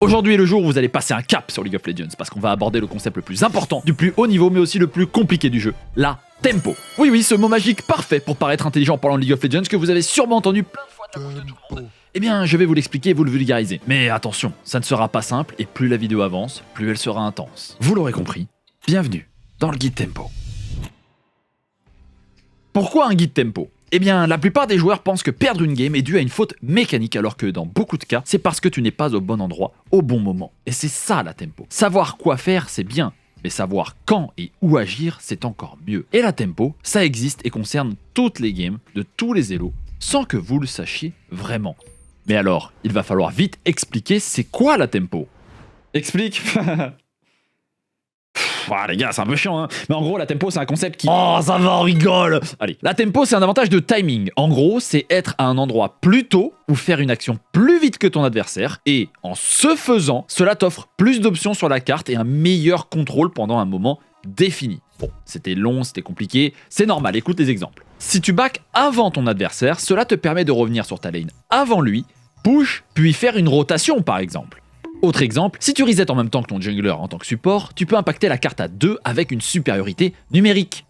Aujourd'hui est le jour où vous allez passer un cap sur League of Legends parce qu'on va aborder le concept le plus important, du plus haut niveau mais aussi le plus compliqué du jeu, la tempo. Oui, ce mot magique parfait pour paraître intelligent en parlant de League of Legends que vous avez sûrement entendu plein de fois de la bouche de tout le monde. Eh bien, je vais vous l'expliquer et vous le vulgariser. Mais attention, ça ne sera pas simple et plus la vidéo avance, plus elle sera intense. Vous l'aurez compris, bienvenue dans le guide tempo. Pourquoi un guide tempo ? Eh bien, la plupart des joueurs pensent que perdre une game est dû à une faute mécanique, alors que dans beaucoup de cas, c'est parce que tu n'es pas au bon endroit, au bon moment. Et c'est ça la tempo. Savoir quoi faire, c'est bien, mais savoir quand et où agir, c'est encore mieux. Et la tempo, ça existe et concerne toutes les games, de tous les élos, sans que vous le sachiez vraiment. Mais alors, il va falloir vite expliquer c'est quoi la tempo. Explique. Les gars, c'est un peu chiant, hein. Mais en gros, la tempo, c'est un concept qui... Oh, ça va, on rigole. Allez, la tempo, c'est un avantage de timing. En gros, c'est être à un endroit plus tôt ou faire une action plus vite que ton adversaire. Et en ce faisant, cela t'offre plus d'options sur la carte et un meilleur contrôle pendant un moment défini. Bon, c'était long, c'était compliqué, c'est normal, écoute les exemples. Si tu back avant ton adversaire, cela te permet de revenir sur ta lane avant lui, push, puis faire une rotation par exemple. Autre exemple, si tu resets en même temps que ton jungler en tant que support, tu peux impacter la carte à 2 avec une supériorité numérique.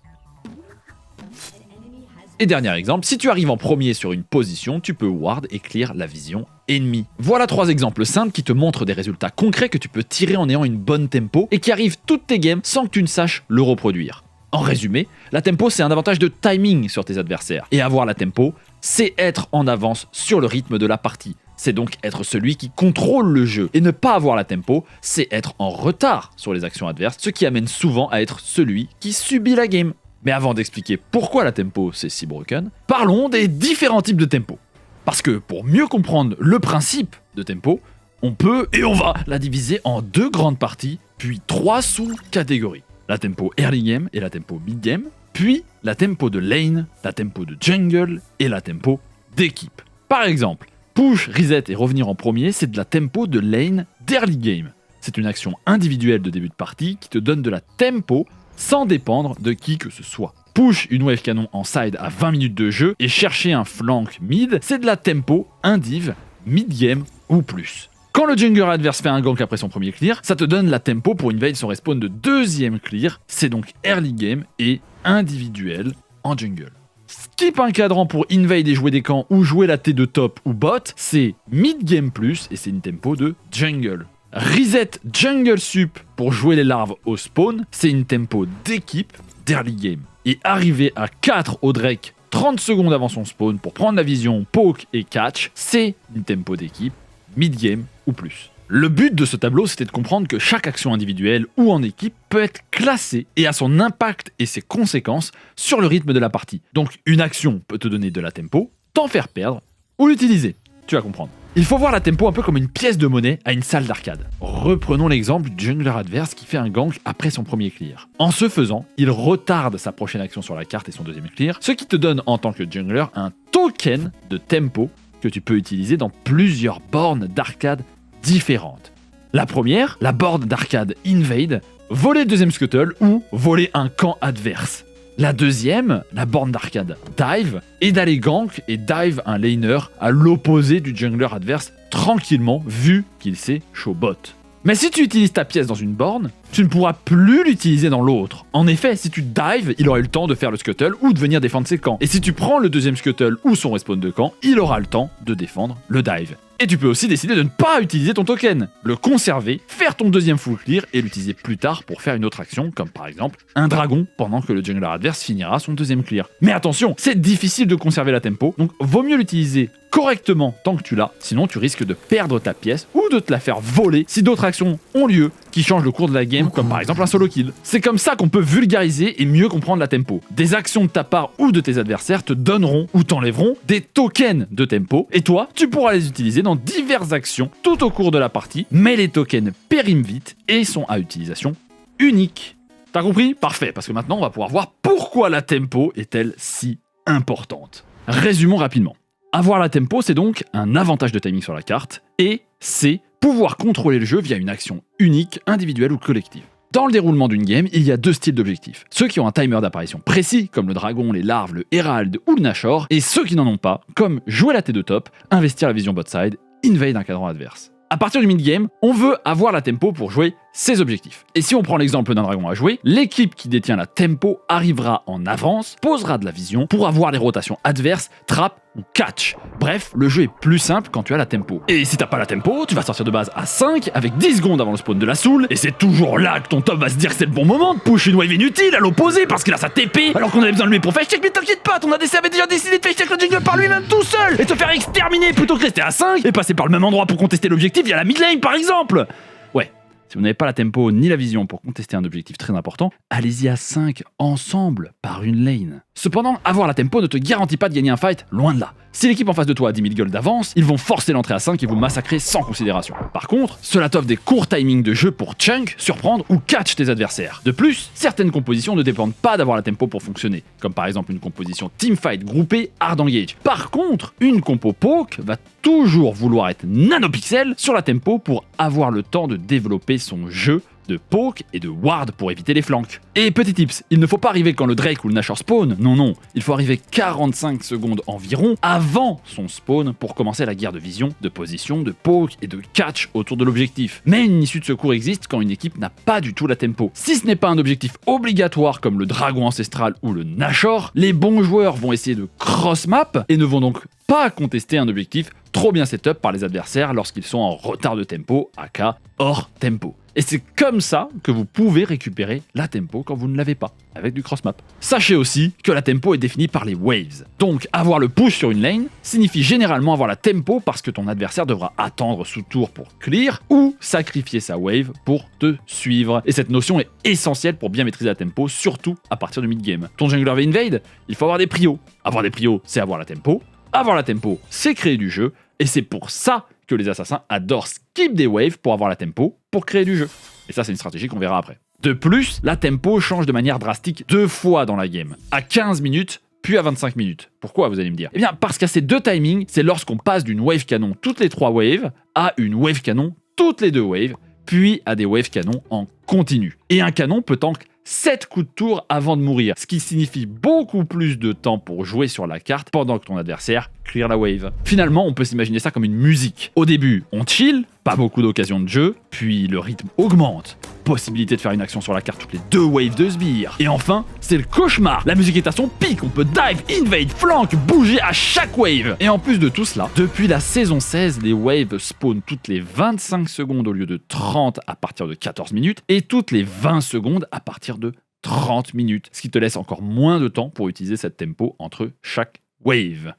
Et dernier exemple, si tu arrives en premier sur une position, tu peux ward et clear la vision ennemie. Voilà 3 exemples simples qui te montrent des résultats concrets que tu peux tirer en ayant une bonne tempo et qui arrivent toutes tes games sans que tu ne saches le reproduire. En résumé, la tempo c'est un avantage de timing sur tes adversaires. Et avoir la tempo, c'est être en avance sur le rythme de la partie. C'est donc être celui qui contrôle le jeu. Et ne pas avoir la tempo, c'est être en retard sur les actions adverses, ce qui amène souvent à être celui qui subit la game. Mais avant d'expliquer pourquoi la tempo c'est si broken, parlons des différents types de tempo. Parce que pour mieux comprendre le principe de tempo, on peut et on va la diviser en 2 grandes parties, puis 3 sous-catégories. La tempo early game et la tempo mid game, puis la tempo de lane, la tempo de jungle et la tempo d'équipe. Par exemple, push, reset et revenir en premier, c'est de la tempo de lane d'early game. C'est une action individuelle de début de partie qui te donne de la tempo sans dépendre de qui que ce soit. Push une wave canon en side à 20 minutes de jeu et chercher un flank mid, c'est de la tempo indiv, mid game ou plus. Quand le jungler adverse fait un gank après son premier clear, ça te donne la tempo pour invade son respawn de deuxième clear, c'est donc early game et individuel en jungle. Skip un cadran pour invade et jouer des camps ou jouer la T de top ou bot, c'est mid game plus et c'est une tempo de jungle. Reset jungle sup pour jouer les larves au spawn, c'est une tempo d'équipe d'early game. Et arriver à 4 au Drake 30 secondes avant son spawn pour prendre la vision, poke et catch, c'est une tempo d'équipe, mid game ou plus. Le but de ce tableau, c'était de comprendre que chaque action individuelle ou en équipe peut être classée et a son impact et ses conséquences sur le rythme de la partie. Donc une action peut te donner de la tempo, t'en faire perdre ou l'utiliser. Tu vas comprendre. Il faut voir la tempo un peu comme une pièce de monnaie à une salle d'arcade. Reprenons l'exemple du jungler adverse qui fait un gank après son premier clear. En ce faisant, il retarde sa prochaine action sur la carte et son deuxième clear, ce qui te donne en tant que jungler un token de tempo que tu peux utiliser dans plusieurs bornes d'arcade différentes. La première, la borne d'arcade invade, voler le deuxième scuttle ou voler un camp adverse. La deuxième, la borne d'arcade dive, est d'aller gank et dive un laner à l'opposé du jungler adverse tranquillement vu qu'il s'est show bot. Mais si tu utilises ta pièce dans une borne, tu ne pourras plus l'utiliser dans l'autre. En effet, si tu dives, il aura eu le temps de faire le scuttle ou de venir défendre ses camps. Et si tu prends le deuxième scuttle ou son respawn de camp, il aura le temps de défendre le dive. Et tu peux aussi décider de ne pas utiliser ton token, le conserver, faire ton deuxième full clear et l'utiliser plus tard pour faire une autre action, comme par exemple un dragon pendant que le jungler adverse finira son deuxième clear. Mais attention, c'est difficile de conserver la tempo, donc vaut mieux l'utiliser correctement tant que tu l'as, sinon tu risques de perdre ta pièce ou de te la faire voler si d'autres actions ont lieu qui changent le cours de la game, comme par exemple un solo kill. C'est comme ça qu'on peut vulgariser et mieux comprendre la tempo. Des actions de ta part ou de tes adversaires te donneront ou t'enlèveront des tokens de tempo, et toi, tu pourras les utiliser dans diverses actions tout au cours de la partie, mais les tokens périment vite et sont à utilisation unique. T'as compris ? Parfait, parce que maintenant on va pouvoir voir pourquoi la tempo est-elle si importante. Résumons rapidement. Avoir la tempo, c'est donc un avantage de timing sur la carte, et c'est pouvoir contrôler le jeu via une action unique, individuelle ou collective. Dans le déroulement d'une game, il y a 2 styles d'objectifs. Ceux qui ont un timer d'apparition précis, comme le dragon, les larves, le herald ou le nashor, et ceux qui n'en ont pas, comme jouer la T de top, investir la vision bot side, invade un cadran adverse. À partir du mid-game, on veut avoir la tempo pour jouer ses objectifs. Et si on prend l'exemple d'un dragon à jouer, l'équipe qui détient la tempo arrivera en avance, posera de la vision pour avoir les rotations adverses, trap ou catch. Bref, le jeu est plus simple quand tu as la tempo. Et si t'as pas la tempo, tu vas sortir de base à 5 avec 10 secondes avant le spawn de la soul, et c'est toujours là que ton top va se dire que c'est le bon moment de push une wave inutile à l'opposé parce qu'il a sa TP alors qu'on avait besoin de lui pour face check, mais t'inquiète pas, ton ADC avait déjà décidé de face check le jungle par lui-même tout seul et te faire exterminer plutôt que rester à 5 et passer par le même endroit pour contester l'objectif via la mid lane par exemple. Ouais. Si vous n'avez pas la tempo ni la vision pour contester un objectif très important, allez-y à 5 ensemble par une lane. Cependant, avoir la tempo ne te garantit pas de gagner un fight, loin de là. Si l'équipe en face de toi a 10 000 gold d'avance, ils vont forcer l'entrée à 5 et vous massacrer sans considération. Par contre, cela t'offre des courts timings de jeu pour chunk, surprendre ou catch tes adversaires. De plus, certaines compositions ne dépendent pas d'avoir la tempo pour fonctionner, comme par exemple une composition teamfight groupée hard engage. Par contre, une compo poke va toujours vouloir être nanopixel sur la tempo pour avoir le temps de développer son jeu de poke et de ward pour éviter les flanks. Et petit tips, il ne faut pas arriver quand le Drake ou le Nashor spawn, non, il faut arriver 45 secondes environ avant son spawn pour commencer la guerre de vision, de position, de poke et de catch autour de l'objectif. Mais une issue de secours existe quand une équipe n'a pas du tout la tempo. Si ce n'est pas un objectif obligatoire comme le dragon ancestral ou le Nashor, les bons joueurs vont essayer de cross-map et ne vont donc pas contester un objectif trop bien setup par les adversaires lorsqu'ils sont en retard de tempo, aka hors tempo. Et c'est comme ça que vous pouvez récupérer la tempo quand vous ne l'avez pas, avec du cross-map. Sachez aussi que la tempo est définie par les waves. Donc avoir le push sur une lane signifie généralement avoir la tempo parce que ton adversaire devra attendre sous tour pour clear ou sacrifier sa wave pour te suivre. Et cette notion est essentielle pour bien maîtriser la tempo, surtout à partir du mid-game. Ton jungler va invade, il faut avoir des prios. Avoir des prios, c'est avoir la tempo. Avoir la tempo, c'est créer du jeu. Et c'est pour ça que les assassins adorent skip des waves pour avoir la tempo, pour créer du jeu. Et ça, c'est une stratégie qu'on verra après. De plus, la tempo change de manière drastique 2 fois dans la game. À 15 minutes, puis à 25 minutes. Pourquoi, vous allez me dire? Eh bien, parce qu'à ces 2 timings, c'est lorsqu'on passe d'une wave canon toutes les 3 waves à une wave canon toutes les 2 waves, puis à des wave canons en continu. Et un canon peut tank 7 coups de tour avant de mourir, ce qui signifie beaucoup plus de temps pour jouer sur la carte pendant que ton adversaire clear la wave. Finalement, on peut s'imaginer ça comme une musique. Au début, on chill, pas beaucoup d'occasions de jeu, puis le rythme augmente. Possibilité de faire une action sur la carte toutes les 2 waves de sbire. Et enfin, c'est le cauchemar. La musique est à son pic, on peut dive, invade, flank, bouger à chaque wave. Et en plus de tout cela, depuis la saison 16, les waves spawnent toutes les 25 secondes au lieu de 30 à partir de 14 minutes, et toutes les 20 secondes à partir de 30 minutes, ce qui te laisse encore moins de temps pour utiliser cette tempo entre chaque wave.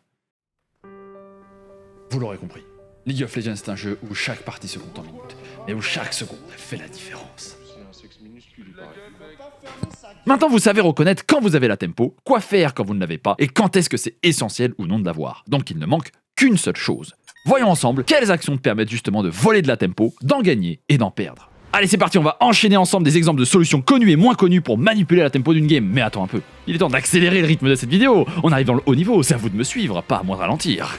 Vous l'aurez compris, League of Legends est un jeu où chaque partie se compte en minutes, mais où chaque seconde fait la différence. Maintenant, vous savez reconnaître quand vous avez la tempo, quoi faire quand vous ne l'avez pas, et quand est-ce que c'est essentiel ou non de l'avoir. Donc il ne manque qu'une seule chose. Voyons ensemble quelles actions te permettent justement de voler de la tempo, d'en gagner et d'en perdre. Allez, c'est parti, on va enchaîner ensemble des exemples de solutions connues et moins connues pour manipuler la tempo d'une game. Mais attends un peu, il est temps d'accélérer le rythme de cette vidéo. On arrive dans le haut niveau, c'est à vous de me suivre, pas à moi de ralentir.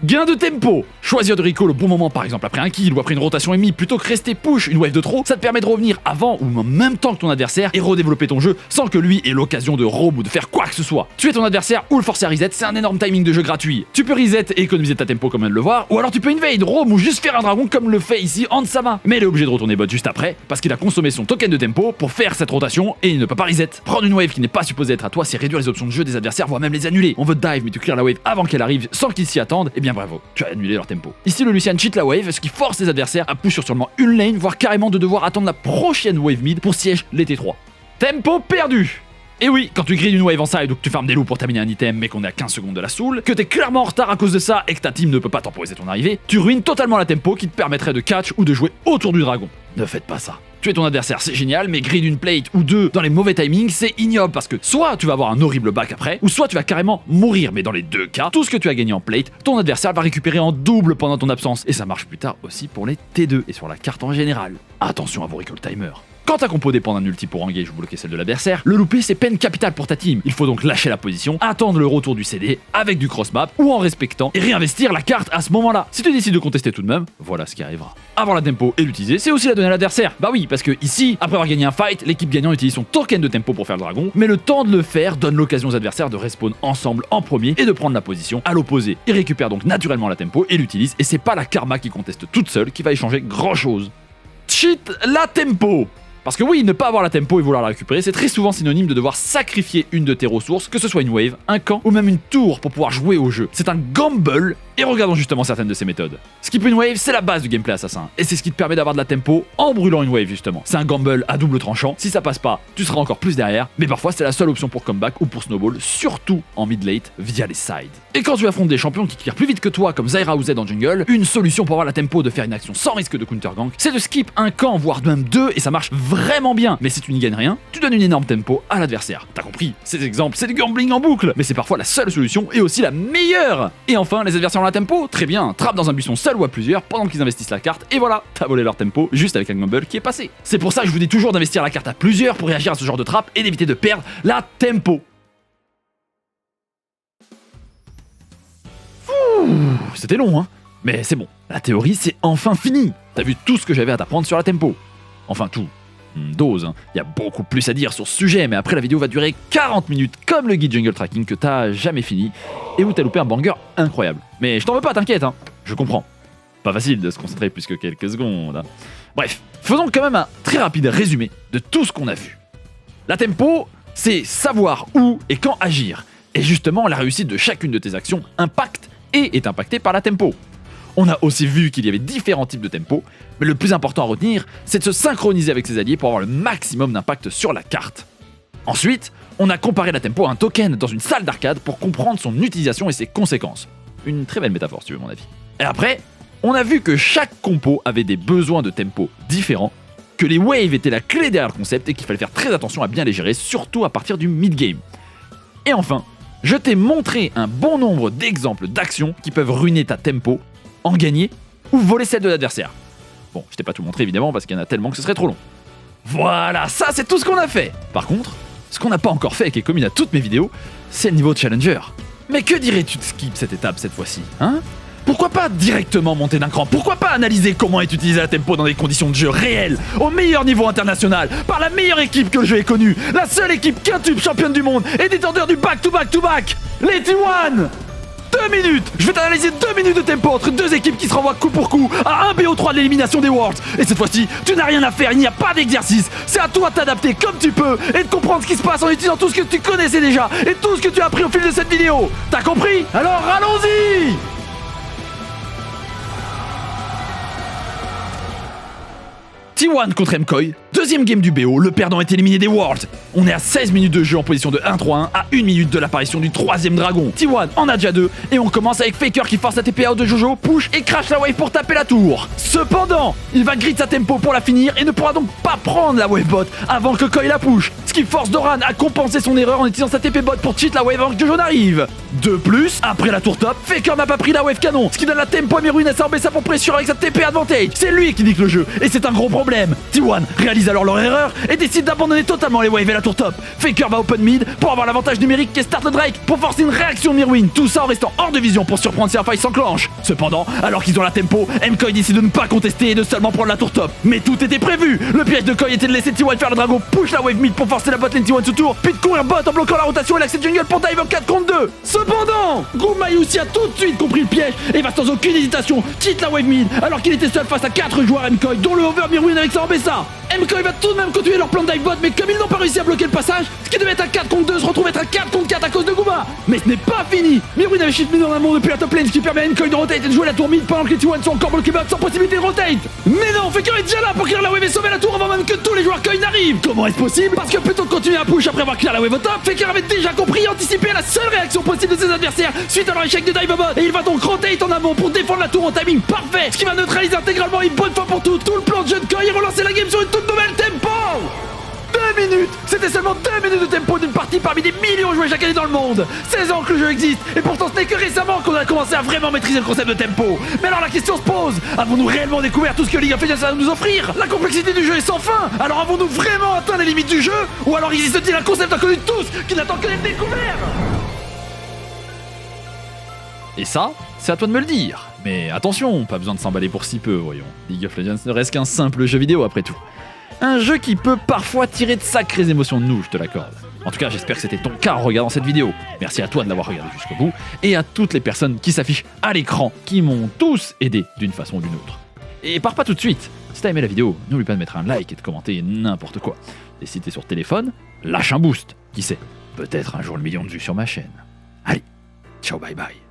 Gain de tempo. Choisir de recall au bon moment, par exemple après un kill ou après une rotation ennemie, plutôt que rester push une wave de trop, ça te permet de revenir avant ou en même temps que ton adversaire et redévelopper ton jeu sans que lui ait l'occasion de roam ou de faire quoi que ce soit. Tuer ton adversaire ou le forcer à reset, c'est un énorme timing de jeu gratuit. Tu peux reset et économiser ta tempo comme on vient de le voir, ou alors tu peux invade, roam ou juste faire un dragon comme le fait ici Ansama. Mais il est obligé de retourner bot juste après parce qu'il a consommé son token de tempo pour faire cette rotation et il ne peut pas reset. Prendre une wave qui n'est pas supposée être à toi, c'est réduire les options de jeu des adversaires, voire même les annuler. On veut dive mais tu clear la wave avant qu'elle arrive sans qu'ils s'y attendent, et bien bravo, tu as annulé leur tempo. Ici le Lucian cheat la wave, ce qui force les adversaires à push sur seulement une lane, voire carrément de devoir attendre la prochaine wave mid pour siège les T3. Tempo perdu. Et oui, quand tu grilles une wave en side ou que tu farmes des loups pour terminer un item mais qu'on est à 15 secondes de la soul, que t'es clairement en retard à cause de ça et que ta team ne peut pas temporiser ton arrivée, tu ruines totalement la tempo qui te permettrait de catch ou de jouer autour du dragon. Ne faites pas ça. Tuer ton adversaire c'est génial, mais grille d'une plate ou deux dans les mauvais timings c'est ignoble parce que soit tu vas avoir un horrible back après, ou soit tu vas carrément mourir. Mais dans les deux cas, tout ce que tu as gagné en plate, ton adversaire va récupérer en double pendant ton absence. Et ça marche plus tard aussi pour les T2 et sur la carte en général. Attention à vos recall timers. Quand ta compo dépend d'un ulti pour engage ou bloquer celle de l'adversaire, le louper c'est peine capitale pour ta team. Il faut donc lâcher la position, attendre le retour du CD avec du cross-map ou en respectant et réinvestir la carte à ce moment-là. Si tu décides de contester tout de même, voilà ce qui arrivera. Avoir la tempo et l'utiliser, c'est aussi la donner à l'adversaire. Bah oui, parce que ici, après avoir gagné un fight, l'équipe gagnante utilise son token de tempo pour faire le dragon, mais le temps de le faire donne l'occasion aux adversaires de respawn ensemble en premier et de prendre la position à l'opposé. Ils récupèrent donc naturellement la tempo et l'utilisent, et c'est pas la karma qui conteste toute seule qui va échanger grand chose. Cheat la tempo! Parce que oui, ne pas avoir la tempo et vouloir la récupérer, c'est très souvent synonyme de devoir sacrifier une de tes ressources, que ce soit une wave, un camp ou même une tour pour pouvoir jouer au jeu. C'est un gamble, et regardons justement certaines de ces méthodes. Skip une wave, c'est la base du gameplay assassin, et c'est ce qui te permet d'avoir de la tempo en brûlant une wave justement. C'est un gamble à double tranchant, si ça passe pas, tu seras encore plus derrière, mais parfois c'est la seule option pour comeback ou pour snowball, surtout en mid-late via les sides. Et quand tu affrontes des champions qui clearent plus vite que toi comme Zyra ou Zed en jungle, une solution pour avoir la tempo de faire une action sans risque de counter gank, c'est de skip un camp voire même deux, et ça marche vraiment bien. Mais si tu n'y gagnes rien, tu donnes une énorme tempo à l'adversaire. T'as compris, ces exemples, c'est du gambling en boucle, mais c'est parfois la seule solution et aussi la meilleure. Et enfin, les adversaires ont la tempo, très bien, trappe dans un buisson seul ou à plusieurs pendant qu'ils investissent la carte, et voilà, t'as volé leur tempo juste avec un gamble qui est passé. C'est pour ça que je vous dis toujours d'investir la carte à plusieurs pour réagir à ce genre de trappe et d'éviter de perdre la tempo. C'était long, hein, mais c'est bon, la théorie c'est enfin fini. T'as vu tout ce que j'avais à t'apprendre sur la tempo. Enfin tout. Dose, hein. Y a beaucoup plus à dire sur ce sujet, mais après la vidéo va durer 40 minutes comme le guide jungle tracking que t'as jamais fini et où t'as loupé un banger incroyable. Mais je t'en veux pas, t'inquiète, hein. Je comprends. Pas facile de se concentrer plus que quelques secondes. Hein. Bref, faisons quand même un très rapide résumé de tout ce qu'on a vu. La tempo, c'est savoir où et quand agir. Et justement, la réussite de chacune de tes actions impacte et est impactée par la tempo. On a aussi vu qu'il y avait différents types de tempo, mais le plus important à retenir, c'est de se synchroniser avec ses alliés pour avoir le maximum d'impact sur la carte. Ensuite, on a comparé la tempo à un token dans une salle d'arcade pour comprendre son utilisation et ses conséquences. Une très belle métaphore si tu veux mon avis. Et après, on a vu que chaque compo avait des besoins de tempo différents, que les waves étaient la clé derrière le concept et qu'il fallait faire très attention à bien les gérer, surtout à partir du mid-game. Et enfin, je t'ai montré un bon nombre d'exemples d'actions qui peuvent ruiner ta tempo, en gagner ou voler celle de l'adversaire. Bon, je t'ai pas tout montré évidemment parce qu'il y en a tellement que ce serait trop long. Voilà, ça c'est tout ce qu'on a fait. Par contre, ce qu'on n'a pas encore fait et qui est commun à toutes mes vidéos, c'est le niveau de challenger. Mais que dirais-tu de skip cette étape cette fois-ci, hein? Pourquoi pas directement monter d'un cran? Pourquoi pas analyser comment est utilisée la tempo dans des conditions de jeu réelles, au meilleur niveau international, par la meilleure équipe que le jeu ait connue, la seule équipe quintuples championne du monde et détenteur du back-to-back-to-back, les T1! 2 minutes! Je vais t'analyser 2 minutes de tempo entre deux équipes qui se renvoient coup pour coup à un BO3 de l'élimination des Worlds. Et cette fois-ci, tu n'as rien à faire, il n'y a pas d'exercice. C'est à toi de t'adapter comme tu peux et de comprendre ce qui se passe en utilisant tout ce que tu connaissais déjà et tout ce que tu as appris au fil de cette vidéo. T'as compris? Alors allons-y! T1 contre MKOI, deuxième game du BO, le perdant est éliminé des Worlds. On est à 16 minutes de jeu en position de 1-3-1 à 1 minute de l'apparition du troisième dragon. T1 en a déjà 2 et on commence avec Faker qui force la TP out de Jojo, push et crash la wave pour taper la tour. Cependant, il va grid sa tempo pour la finir et ne pourra donc pas prendre la wave bot avant que Koi la push, ce qui force Doran à compenser son erreur en utilisant sa TP bot pour cheat la wave avant que Jojo n'arrive. De plus, après la tour top, Faker n'a pas pris la wave canon, ce qui donne la tempo à Mirwin à s'embêter pour pression avec sa TP advantage. C'est lui qui nique le jeu et c'est un gros problème. T1 réalise alors leur erreur et décide d'abandonner totalement les waves et la tour top. Faker va open mid pour avoir l'avantage numérique qui est start le Drake pour forcer une réaction de Mirwin, tout ça en restant hors de vision pour surprendre si un fight s'enclenche. Cependant, alors qu'ils ont la tempo, MKOI décide de ne pas contester et de seulement prendre la tour top. Mais tout était prévu. Le piège de Koi était de laisser T1 faire le dragon, push la wave mid pour forcer la botlane T1 sous tour, puis de courir bot en bloquant la rotation et l'accès jungle pour dive en 4 contre 2. Cependant, Gumayusi a tout de suite compris le piège et va sans aucune hésitation cheat la wave mid alors qu'il était seul face à 4 joueurs MKOI dont le over Mirwin avec sa Ambessa. MKOI va tout de même continuer leur plan de dive bot, mais comme ils n'ont pas réussi à bloquer le passage, ce qui devait être un 4 contre 2 se retrouve être un 4 contre 4 à cause de Guma. Mais ce n'est pas fini. Mirwin avait shift mid en amont depuis la top lane, ce qui permet à MKOI de rotate et de jouer la tour mid pendant que les T1 sont encore bloqués bot sans possibilité de rotate. Mais non, Faker est déjà là pour clear la wave et sauver la tour avant même que tous les joueurs Koi n'arrivent. Comment est-ce possible? Parce que plutôt que continuer à push après avoir clear la wave au top, Faker avait déjà compris et anticipé la seule réaction possible de ses adversaires suite à leur échec de dive bot, et il va donc rotate en amont pour défendre la tour en timing parfait, ce qui va neutraliser intégralement une bonne fois pour toutes tout le plan de jeu de Koi et relancer la game sur une toute nouvelle tempo. 2 minutes! C'était seulement 2 minutes de tempo d'une partie parmi des millions joués chaque année dans le monde! 16 ans que le jeu existe, et pourtant ce n'est que récemment qu'on a commencé à vraiment maîtriser le concept de tempo! Mais alors la question se pose, avons-nous réellement découvert tout ce que League of Legends a à nous offrir? La complexité du jeu est sans fin! Alors avons-nous vraiment atteint les limites du jeu? Ou alors existe-t-il un concept inconnu de tous qui n'attend que d'être découvert? Et ça, c'est à toi de me le dire. Mais attention, pas besoin de s'emballer pour si peu, voyons. League of Legends ne reste qu'un simple jeu vidéo après tout. Un jeu qui peut parfois tirer de sacrées émotions de nous, je te l'accorde. En tout cas, j'espère que c'était ton cas en regardant cette vidéo. Merci à toi de l'avoir regardé jusqu'au bout, et à toutes les personnes qui s'affichent à l'écran, qui m'ont tous aidé d'une façon ou d'une autre. Et pars pas tout de suite. Si t'as aimé la vidéo, n'oublie pas de mettre un like et de commenter n'importe quoi. Et si t'es sur téléphone, lâche un boost. Qui sait, peut-être un jour le million de vues sur ma chaîne. Allez, ciao bye bye.